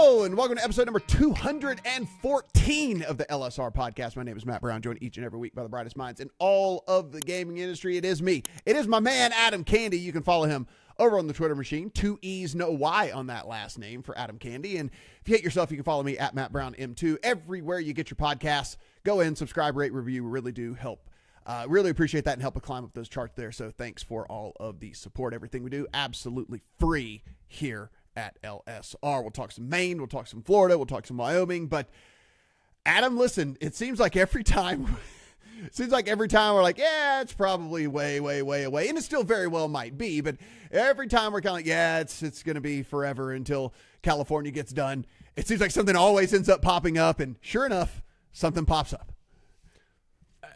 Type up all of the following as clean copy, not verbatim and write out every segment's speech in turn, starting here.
Hello, and welcome to episode number 214 of the LSR podcast. My name is Matt Brown, joined each and every week by the brightest minds in all of the gaming industry. It is me. It is my man, Adam Candee. You can follow him over on the Twitter machine. 2 E's, no Y on that last name for Adam Candee. And if you hate yourself, you can follow me at Matt Brown M2. Everywhere you get your podcasts, go in, subscribe, rate, review. We really do help. Really appreciate that and help us climb up those charts there. So thanks for all of the support. Everything we do, absolutely free here at LSR. We'll talk some Maine, we'll talk some Florida, we'll talk some Wyoming. But Adam, listen, it seems like every time we're like, yeah, it's probably way away. And it still very well might be, but every time we're kind of like, yeah, it's going to be forever until California gets done. It seems like something always ends up popping up, and sure enough, something pops up.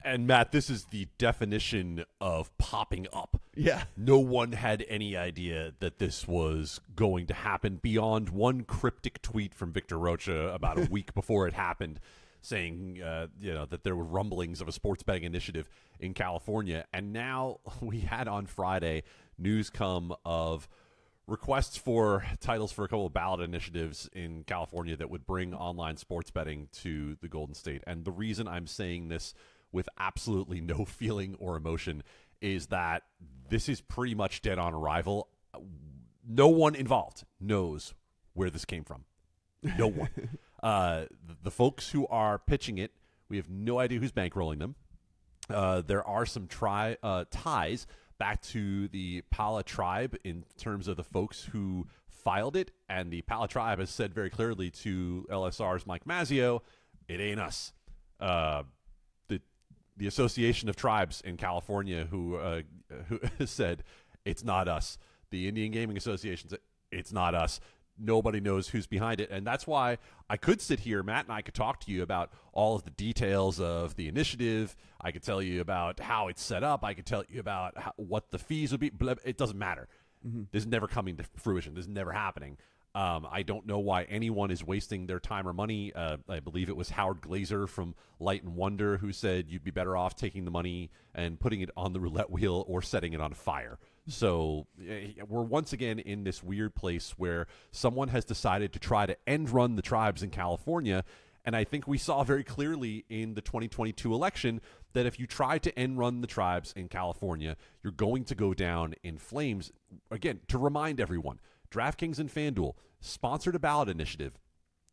And Matt, this is the definition of popping up. Yeah. No one had any idea that this was going to happen beyond one cryptic tweet from Victor Rocha about a week before it happened, saying that there were rumblings of a sports betting initiative in California. And now we had on Friday news come of requests for titles for a couple of ballot initiatives in California that would bring online sports betting to the Golden State. And the reason I'm saying this with absolutely no feeling or emotion is that this is pretty much dead on arrival. No one involved knows where this came from. No one. The folks who are pitching it, we have no idea who's bankrolling them. There are some ties back to the Pala tribe in terms of the folks who filed it, and the Pala tribe has said very clearly to LSR's Mike Mazzio, it ain't us. The Association of Tribes in California who said, it's not us. The Indian Gaming Association said, it's not us. Nobody knows who's behind it. And that's why I could sit here, Matt, and I could talk to you about all of the details of the initiative. I could tell you about how it's set up. I could tell you about what the fees would be. It doesn't matter. Mm-hmm. This is never coming to fruition. This is never happening. I don't know why anyone is wasting their time or money. I believe it was Howard Glazer from Light and Wonder who said you'd be better off taking the money and putting it on the roulette wheel or setting it on fire. So we're once again in this weird place where someone has decided to try to end run the tribes in California. And I think we saw very clearly in the 2022 election that if you try to end run the tribes in California, you're going to go down in flames. Again, to remind everyone, DraftKings and FanDuel sponsored a ballot initiative,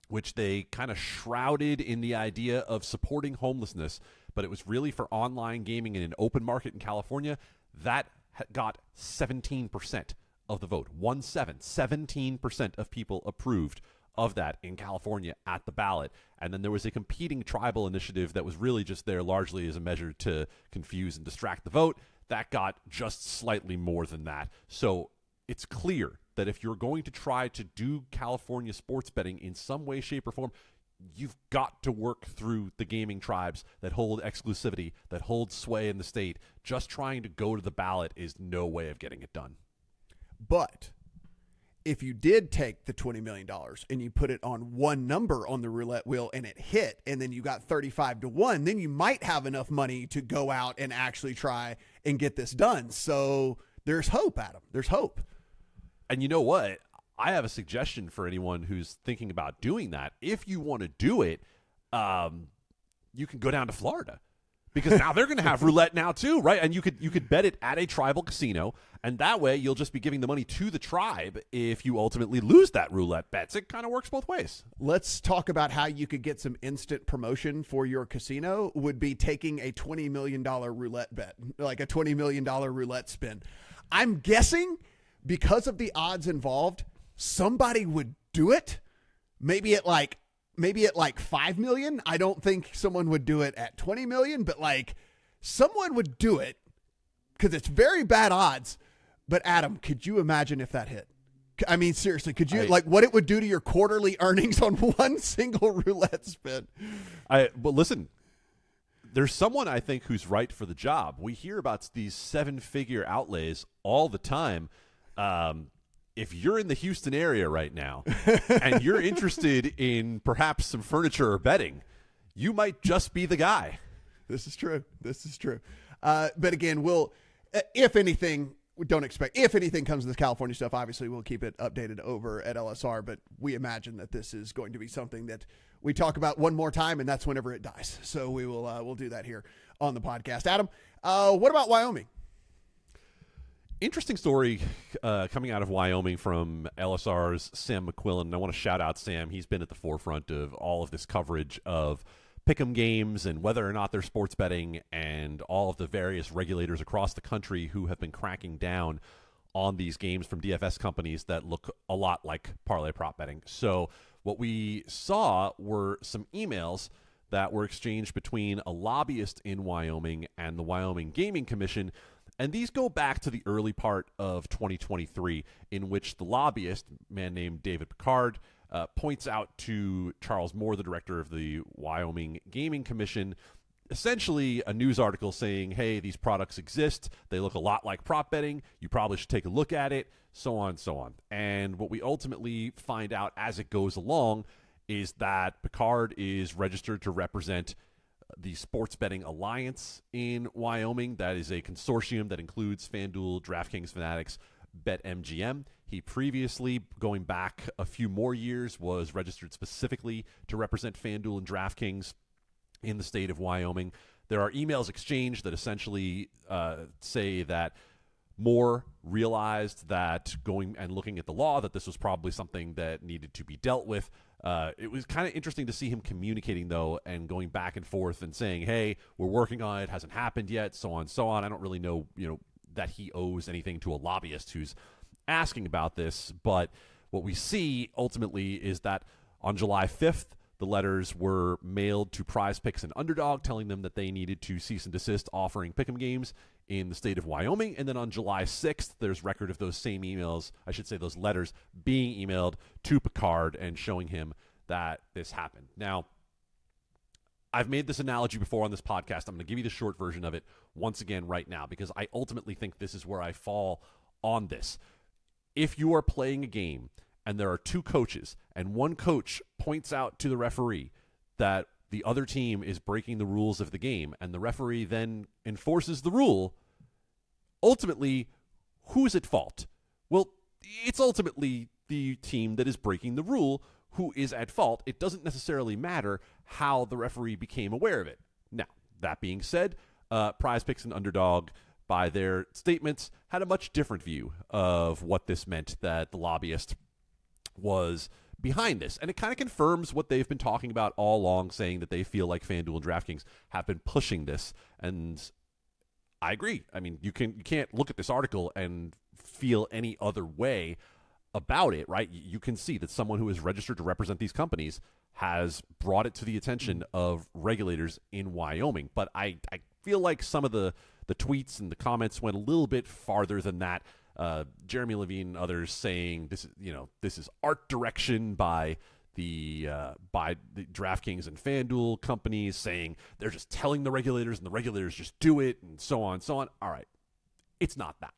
which they kind of shrouded in the idea of supporting homelessness, but it was really for online gaming in an open market in California. That got 17% of the vote. 17% of people approved of that in California at the ballot. And then there was a competing tribal initiative that was really just there largely as a measure to confuse and distract the vote. That got just slightly more than that. So it's clear that if you're going to try to do California sports betting in some way, shape, or form, you've got to work through the gaming tribes that hold exclusivity, that hold sway in the state. Just trying to go to the ballot is no way of getting it done. But if you did take the $20 million and you put it on one number on the roulette wheel and it hit, and then you got 35-1, then you might have enough money to go out and actually try and get this done. So there's hope, Adam. There's hope. And you know what? I have a suggestion for anyone who's thinking about doing that. If you want to do it, you can go down to Florida, because now they're going to have roulette now too, right? And you could bet it at a tribal casino, and that way you'll just be giving the money to the tribe if you ultimately lose that roulette bet. It kind of works both ways. Let's talk about how you could get some instant promotion for your casino. Would be taking a $20 million roulette bet, like a $20 million roulette spin. I'm guessing because of the odds involved, somebody would do it. Maybe at like 5 million. I don't think someone would do it at 20 million, but like someone would do it because it's very bad odds. But Adam, could you imagine if that hit? I mean, seriously, could you like what it would do to your quarterly earnings on one single roulette spin? Well, listen, there's someone I think who's right for the job. We hear about these 7-figure outlays all the time. If you're in the Houston area right now and you're interested in perhaps some furniture or bedding, you might just be the guy. This is true. But again, if anything, we don't expect, if anything comes to this California stuff, obviously we'll keep it updated over at LSR, but we imagine that this is going to be something that we talk about one more time, and that's whenever it dies. So we will we'll do that here on the podcast. Adam, what about Wyoming? Interesting story coming out of Wyoming from LSR's Sam McQuillan. I want to shout out Sam. He's been at the forefront of all of this coverage of pick'em games and whether or not they're sports betting and all of the various regulators across the country who have been cracking down on these games from DFS companies that look a lot like parlay prop betting. So what we saw were some emails that were exchanged between a lobbyist in Wyoming and the Wyoming Gaming Commission. And these go back to the early part of 2023, in which the lobbyist, a man named David Picard, points out to Charles Moore, the director of the Wyoming Gaming Commission, essentially a news article saying, hey, these products exist. They look a lot like prop betting. You probably should take a look at it, so on and so on. And what we ultimately find out as it goes along is that Picard is registered to represent the Sports Betting Alliance in Wyoming. That is a consortium that includes FanDuel, DraftKings, Fanatics, BetMGM. He previously, going back a few more years, was registered specifically to represent FanDuel and DraftKings in the state of Wyoming. There are emails exchanged that essentially say that Moore realized that going and looking at the law, that this was probably something that needed to be dealt with. It was kind of interesting to see him communicating, though, and going back and forth and saying, hey, we're working on it, hasn't happened yet, so on and so on. I don't really know, that he owes anything to a lobbyist who's asking about this. But what we see ultimately is that on July 5th, the letters were mailed to Prize Picks and Underdog, telling them that they needed to cease and desist offering pick'em games in the state of Wyoming. And then on July 6th, there's record of those same emails, I should say those letters, being emailed to Picard and showing him that this happened. Now, I've made this analogy before on this podcast. I'm going to give you the short version of it once again right now, because I ultimately think this is where I fall on this. If you are playing a game and there are two coaches, and one coach points out to the referee that the other team is breaking the rules of the game, and the referee then enforces the rule, ultimately, who's at fault? Well, it's ultimately the team that is breaking the rule who is at fault. It doesn't necessarily matter how the referee became aware of it. Now, that being said, Prize Picks and Underdog, by their statements, had a much different view of what this meant, that the lobbyist was behind this. And it kind of confirms what they've been talking about all along, saying that they feel like FanDuel and DraftKings have been pushing this. And I agree. I mean, you can't look at this article and feel any other way about it, right? You can see that someone who is registered to represent these companies has brought it to the attention of regulators in Wyoming. But I feel like some of the tweets and the comments went a little bit farther than that. Jeremy Levine and others saying this is art direction by the DraftKings and FanDuel companies, saying they're just telling the regulators and the regulators just do it, and so on and so on. All right, it's not that.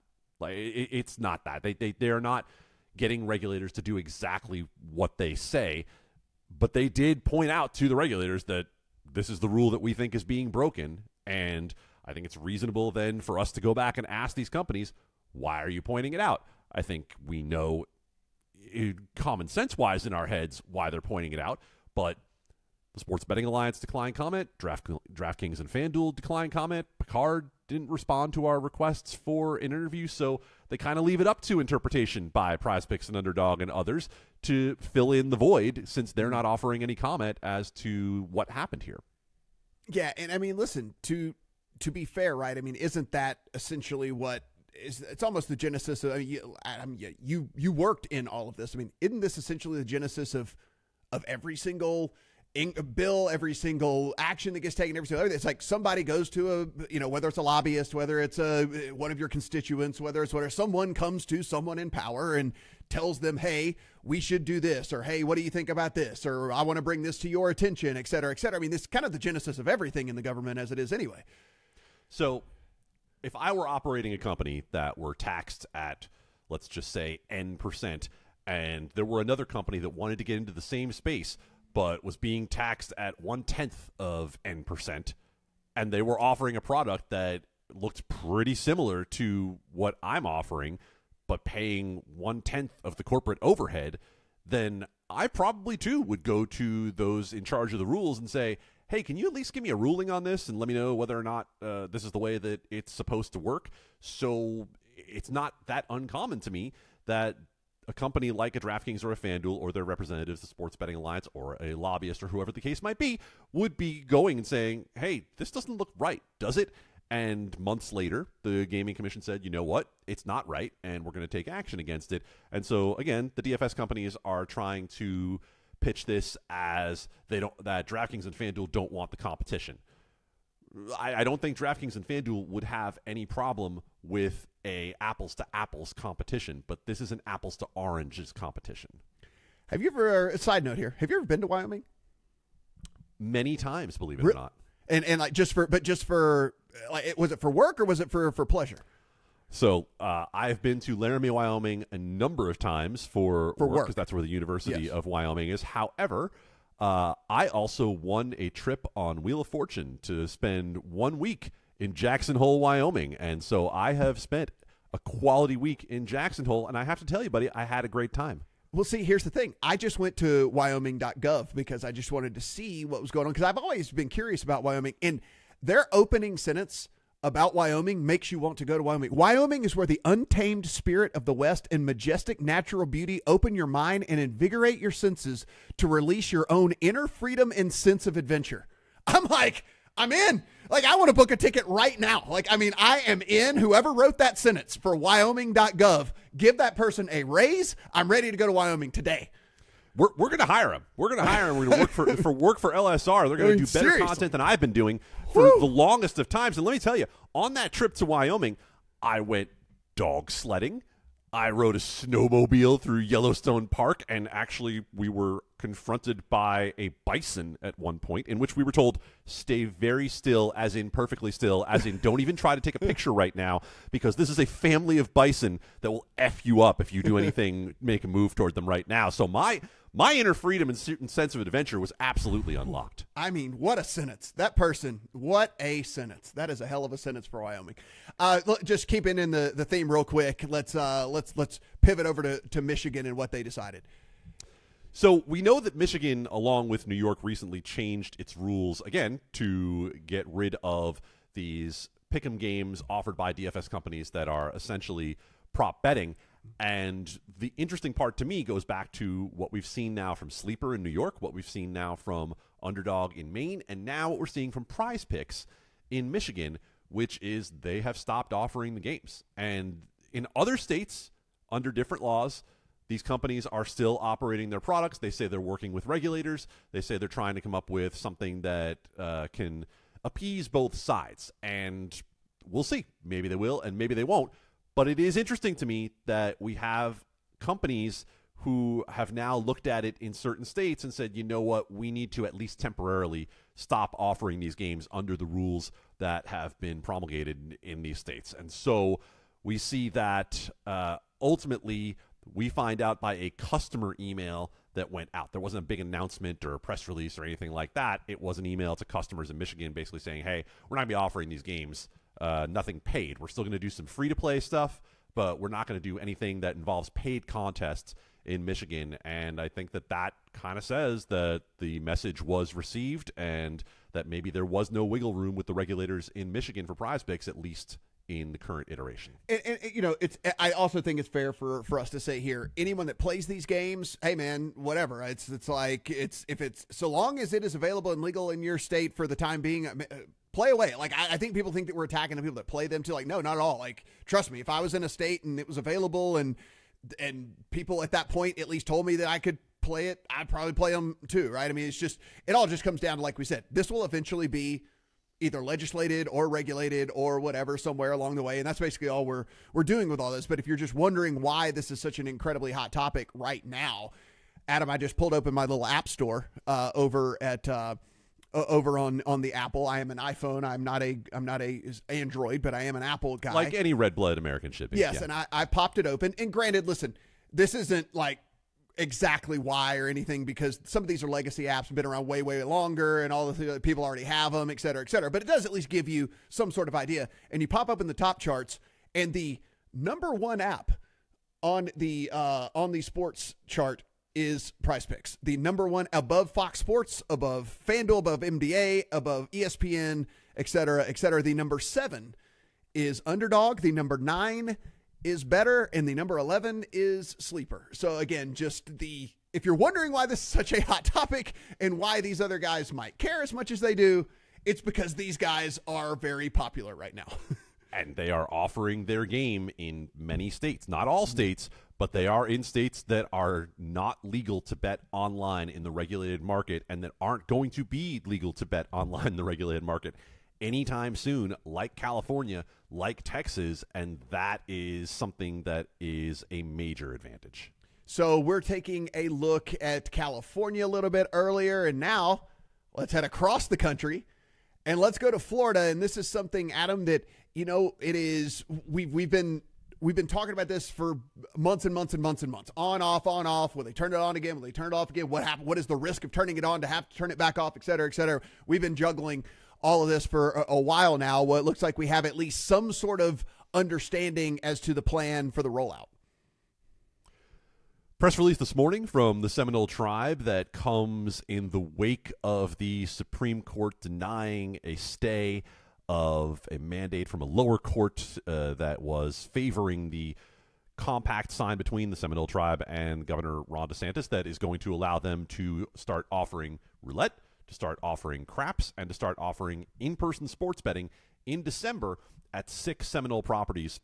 It's not that. They are not getting regulators to do exactly what they say, but they did point out to the regulators that this is the rule that we think is being broken, and I think it's reasonable then for us to go back and ask these companies, why are you pointing it out? I think we know common sense-wise in our heads why they're pointing it out, but the Sports Betting Alliance declined comment, DraftKings and FanDuel declined comment, Picard didn't respond to our requests for an interview, so they kind of leave it up to interpretation by Prize Picks and Underdog and others to fill in the void, since they're not offering any comment as to what happened here. Yeah, and I mean, listen, to be fair, right? I mean, isn't that essentially what it's almost the genesis of, you worked in all of this. I mean, isn't this essentially the genesis of every single bill, every single action that gets taken, every single everything? It's like somebody goes to whether it's a lobbyist, whether it's one of your constituents, whether someone comes to someone in power and tells them, hey, we should do this, or hey, what do you think about this, or I want to bring this to your attention, et cetera, et cetera. I mean, this is kind of the genesis of everything in the government as it is anyway. So if I were operating a company that were taxed at, let's just say, N%, and there were another company that wanted to get into the same space but was being taxed at 1/10 of N%, and they were offering a product that looked pretty similar to what I'm offering, but paying 1/10 of the corporate overhead, then I probably too would go to those in charge of the rules and say, hey, can you at least give me a ruling on this and let me know whether or not this is the way that it's supposed to work? So it's not that uncommon to me that a company like a DraftKings or a FanDuel or their representatives, the Sports Betting Alliance or a lobbyist or whoever the case might be, would be going and saying, hey, this doesn't look right, does it? And months later, the Gaming Commission said, you know what, it's not right, and we're going to take action against it. And so, again, the DFS companies are trying to pitch this as that DraftKings and FanDuel don't want the competition. I don't think DraftKings and FanDuel would have any problem with a apples-to-apples competition, but this is an apples-to-oranges competition. Have you ever, a side note here, have you ever been to Wyoming? Many times, believe it or not. And like just for like, was it for work or was it for pleasure? So I've been to Laramie, Wyoming a number of times for work, because that's where the University of Wyoming is. However, I also won a trip on Wheel of Fortune to spend 1 week in Jackson Hole, Wyoming. And so I have spent a quality week in Jackson Hole, and I have to tell you, buddy, I had a great time. Well, see, here's the thing. I just went to wyoming.gov because I just wanted to see what was going on, because I've always been curious about Wyoming. And their opening sentence about Wyoming makes you want to go to Wyoming. Wyoming is where the untamed spirit of the West and majestic natural beauty open your mind and invigorate your senses to release your own inner freedom and sense of adventure. I'm like, I'm in. Like, I want to book a ticket right now. Like, I mean, I am in. Whoever wrote that sentence for wyoming.gov, give that person a raise. I'm ready to go to Wyoming today. We're going to hire him. We're going to hire him. We're going to work for LSR. They're going to do better content than I've been doing for the longest of times. And let me tell you, on that trip to Wyoming, I went dog sledding. I rode a snowmobile through Yellowstone Park, and actually we were confronted by a bison at one point, in which we were told, stay very still, as in perfectly still, as in don't even try to take a picture right now, because this is a family of bison that will F you up if you do anything, make a move toward them right now. So my inner freedom and sense of adventure was absolutely unlocked. I mean, what a sentence. That person, what a sentence. That is a hell of a sentence for Wyoming. Just keeping in the theme real quick, let's pivot over to Michigan and what they decided. So we know that Michigan, along with New York, recently changed its rules, again, to get rid of these pick'em games offered by DFS companies that are essentially prop betting. And the interesting part to me goes back to what we've seen now from Sleeper in New York, what we've seen now from Underdog in Maine, and now what we're seeing from Prize Picks in Michigan, which is they have stopped offering the games. And in other states, under different laws, these companies are still operating their products. They say they're working with regulators. They say they're trying to come up with something that can appease both sides. And we'll see. Maybe they will, and maybe they won't. But it is interesting to me that we have companies who have now looked at it in certain states and said, you know what, we need to at least temporarily stop offering these games under the rules that have been promulgated in these states. And so we see that ultimately we find out by a customer email that went out. There wasn't a big announcement or a press release or anything like that. It was an email to customers in Michigan basically saying, hey, we're not going to be offering these games. Nothing paid. We're still going to do some free-to-play stuff, but we're not going to do anything that involves paid contests in Michigan. And I think that kind of says that the message was received and that maybe there was no wiggle room with the regulators in Michigan for Prize Picks, at least in the current iteration. And you know, I also think it's fair for us to say here, anyone that plays these games, hey man, whatever. It's like if it's so long as it is available and legal in your state for the time being, play away. Like I think people think that we're attacking the people that play them too. Like, no, not at all. Like, trust me, if I was in a state and it was available and people at that point at least told me that I could play it, I'd probably play them too, right? I mean, it all just comes down to, like we said, this will eventually be either legislated or regulated or whatever somewhere along the way. And that's basically all we're doing with all this. But if you're just wondering why this is such an incredibly hot topic right now, Adam, I just pulled open my little app store over on the Apple. I am an iPhone. I'm not a Android, but I am an Apple guy. Like any red-blooded American should be. Yes, yeah. and I popped it open. And granted, listen, this isn't like exactly why or anything, because some of these are legacy apps and been around way, way longer, and all the people already have them, et cetera, et cetera. But it does at least give you some sort of idea. And you pop up in the top charts, and the number one app on the sports chart is Prize Picks. The number one above Fox Sports, above FanDuel, above MDA, above ESPN, et cetera, et cetera. The number 7 is Underdog. The number 9 is Better, and the number 11 is Sleeper. So again, if you're wondering why this is such a hot topic and why these other guys might care as much as they do, it's because these guys are very popular right now. And they are offering their game in many states. Not all states, but they are in states that are not legal to bet online in the regulated market, and that aren't going to be legal to bet online in the regulated market anytime soon, like California, like Texas, and that is something that is a major advantage. So we're taking a look at California a little bit earlier, and now let's head across the country and let's go to Florida. And this is something, Adam, that, you know, it is, we've been talking about this for months and months and months and months. On, off. Will they turn it on again? Will they turn it off again? What happened? What is the risk of turning it on to have to turn it back off, et cetera, et cetera? We've been juggling all of this for a while now. Well, it looks like we have at least some sort of understanding as to the plan for the rollout. Press release this morning from the Seminole Tribe that comes in the wake of the Supreme Court denying a stay of a mandate from a lower court that was favoring the compact signed between the Seminole Tribe and Governor Ron DeSantis that is going to allow them to start offering roulette, to start offering craps, and to start offering in-person sports betting in December at 6 Seminole properties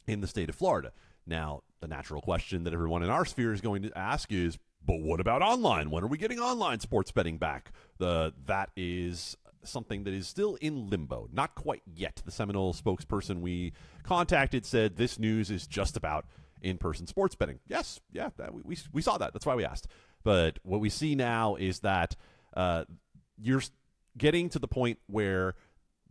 in the state of Florida. Now, the natural question that everyone in our sphere is going to ask is, but what about online? When are we getting online sports betting back? That is something that is still in limbo. Not quite yet. The Seminole spokesperson we contacted said this news is just about in-person sports betting. Yes, yeah, we saw that. That's why we asked. But what we see now is that you're getting to the point where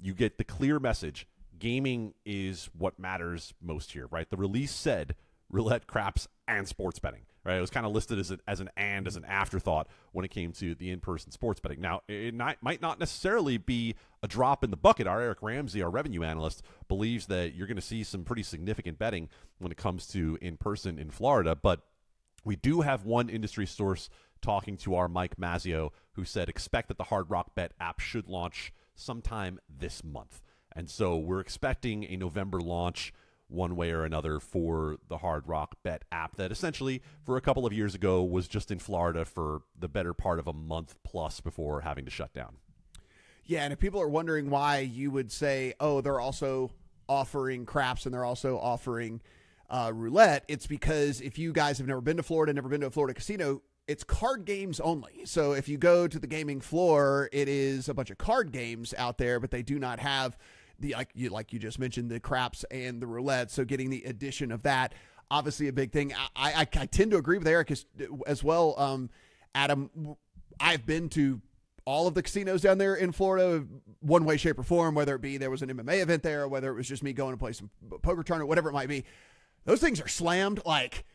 you get the clear message. Gaming is what matters most here, right? The release said roulette, craps, and sports betting, right? It was kind of listed as an afterthought when it came to the in-person sports betting. Now, it might not necessarily be a drop in the bucket. Our Eric Ramsey, our revenue analyst, believes that you're going to see some pretty significant betting when it comes to in-person in Florida. But we do have one industry source talking to our Mike Mazzio who said expect that the Hard Rock Bet app should launch sometime this month. And so we're expecting a November launch one way or another for the Hard Rock Bet app that essentially for a couple of years ago was just in Florida for the better part of a month plus before having to shut down. Yeah, and if people are wondering why you would say, oh, they're also offering craps and they're also offering roulette, it's because if you guys have never been to Florida, never been to a Florida casino, it's card games only. So if you go to the gaming floor, it is a bunch of card games out there, but they do not have the, like you just mentioned, the craps and the roulette. So getting the addition of that, obviously a big thing. I tend to agree with Eric as well. Adam, I've been to all of the casinos down there in Florida, one way, shape, or form, whether it be there was an MMA event there, or whether it was just me going to play some poker tournament, whatever it might be. Those things are slammed like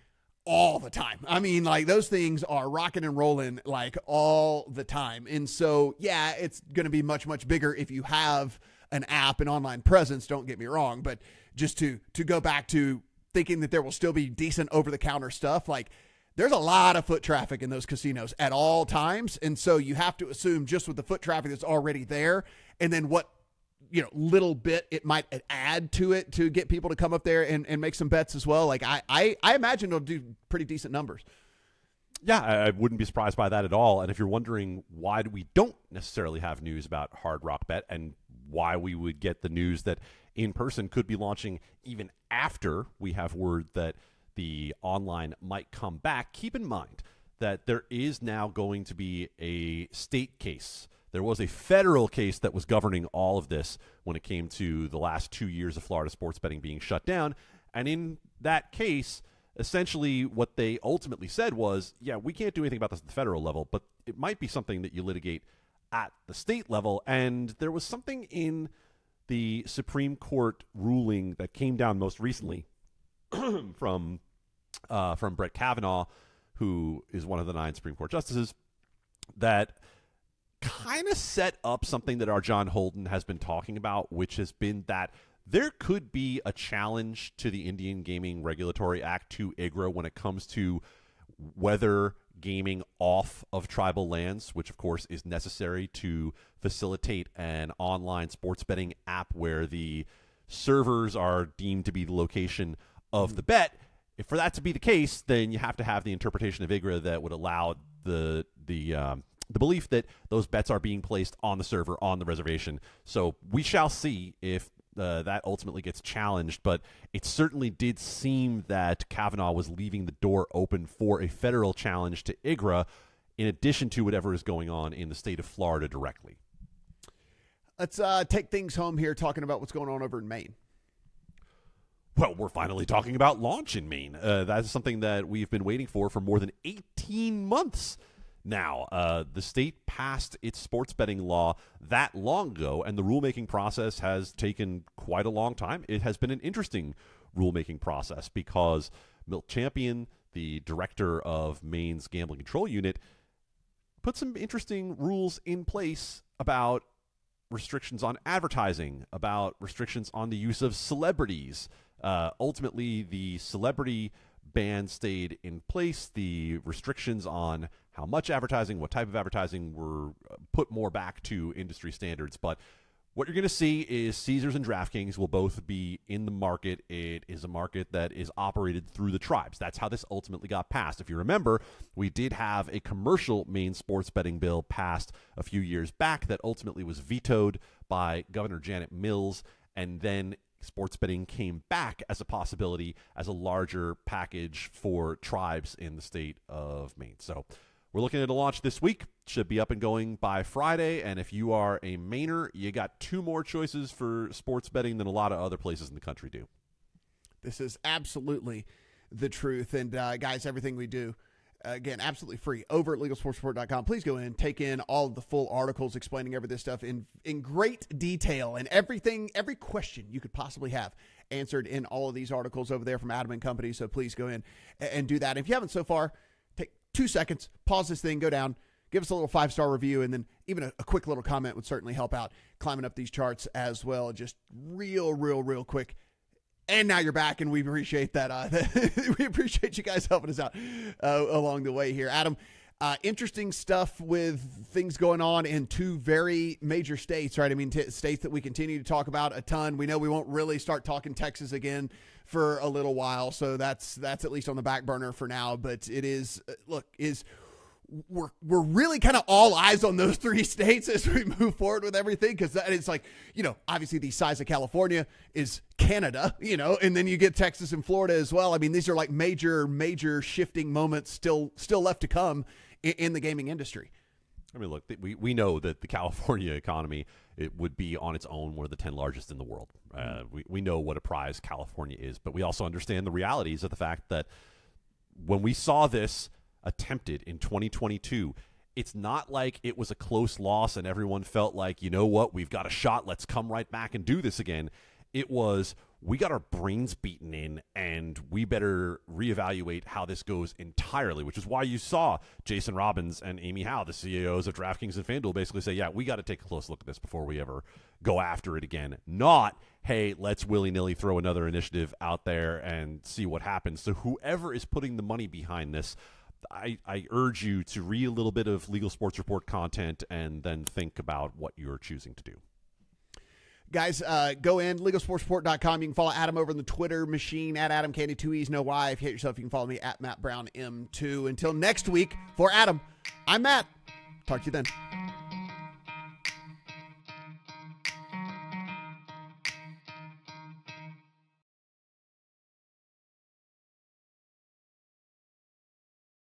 all the time. I mean, like those things are rocking and rolling like all the time. And so, yeah, it's going to be much, much bigger if you have an app and online presence, don't get me wrong. But just to go back to thinking that there will still be decent over-the-counter stuff, like there's a lot of foot traffic in those casinos at all times. And so you have to assume just with the foot traffic that's already there, and then what, little bit it might add to it to get people to come up there and make some bets as well. Like I imagine it'll do pretty decent numbers. Yeah, I wouldn't be surprised by that at all. And if you're wondering why we don't necessarily have news about Hard Rock Bet and why we would get the news that in-person could be launching even after we have word that the online might come back, keep in mind that there is now going to be a state case. There was a federal case that was governing all of this when it came to the last 2 years of Florida sports betting being shut down. And in that case, essentially what they ultimately said was, yeah, we can't do anything about this at the federal level, but it might be something that you litigate at the state level. And there was something in the Supreme Court ruling that came down most recently from Brett Kavanaugh, who is one of the 9 Supreme Court justices, that kind of set up something that our John Holden has been talking about, which has been that there could be a challenge to the Indian Gaming Regulatory Act, to IGRA, when it comes to whether gaming off of tribal lands, which of course is necessary to facilitate an online sports betting app where the servers are deemed to be the location of the bet. If for that to be the case, then you have to have the interpretation of IGRA that would allow the belief that those bets are being placed on the server, on the reservation. So we shall see if that ultimately gets challenged, but it certainly did seem that Kavanaugh was leaving the door open for a federal challenge to IGRA, in addition to whatever is going on in the state of Florida directly. Let's take things home here, talking about what's going on over in Maine. Well, we're finally talking about launch in Maine. That's something that we've been waiting for more than 18 months now. The state passed its sports betting law that long ago, and the rulemaking process has taken quite a long time. It has been an interesting rulemaking process because Milt Champion, the director of Maine's Gambling Control Unit, put some interesting rules in place about restrictions on advertising, about restrictions on the use of celebrities. Ultimately, the celebrity ban stayed in place. The restrictions on how much advertising, what type of advertising, were put more back to industry standards. But what you're going to see is Caesars and DraftKings will both be in the market. It is a market that is operated through the tribes. That's how this ultimately got passed. If you remember, we did have a commercial Maine sports betting bill passed a few years back that ultimately was vetoed by Governor Janet Mills, and then sports betting came back as a possibility as a larger package for tribes in the state of Maine. So we're looking at a launch this week. Should be up and going by Friday. And if you are a Mainer, you got 2 more choices for sports betting than a lot of other places in the country do. This is absolutely the truth. And guys, everything we do, again, absolutely free over at LegalSportsReport.com. Please go in, take in all of the full articles explaining every this stuff in great detail, and every question you could possibly have answered in all of these articles over there from Adam and Company. So please go in and do that. And if you haven't so far, take 2 seconds, pause this thing, go down, give us a little 5-star review, and then even a quick little comment would certainly help out climbing up these charts as well. Just real quick. And now you're back, and we appreciate that. We appreciate you guys helping us out along the way here. Adam, interesting stuff with things going on in 2 very major states, right? I mean, states that we continue to talk about a ton. We know we won't really start talking Texas again for a little while, so that's at least on the back burner for now. But it is, we're really kind of all eyes on those 3 states as we move forward with everything, because it's like, obviously the size of California is Canada, and then you get Texas and Florida as well. I mean, these are like major shifting moments still left to come in the gaming industry. I mean, look, we know that the California economy, it would be on its own one of the 10 largest in the world. We know what a prize California is, but we also understand the realities of the fact that when we saw this attempted in 2022, it's not like it was a close loss and everyone felt like, you know what, we've got a shot, let's come right back and do this again. It was, we got our brains beaten in and we better reevaluate how this goes entirely, which is why you saw Jason Robbins and Amy Howe, the CEOs of DraftKings and FanDuel, basically say, yeah, we got to take a close look at this before we ever go after it again. Not, hey, let's willy-nilly throw another initiative out there and see what happens. So whoever is putting the money behind this, I urge you to read a little bit of Legal Sports Report content and then think about what you're choosing to do. Guys, go in, LegalSportsReport.com. You can follow Adam over on the Twitter machine, at Adam Candee, 2 E's, no Y. If you hate yourself, you can follow me at Matt Brown M2. Until next week, for Adam, I'm Matt. Talk to you then.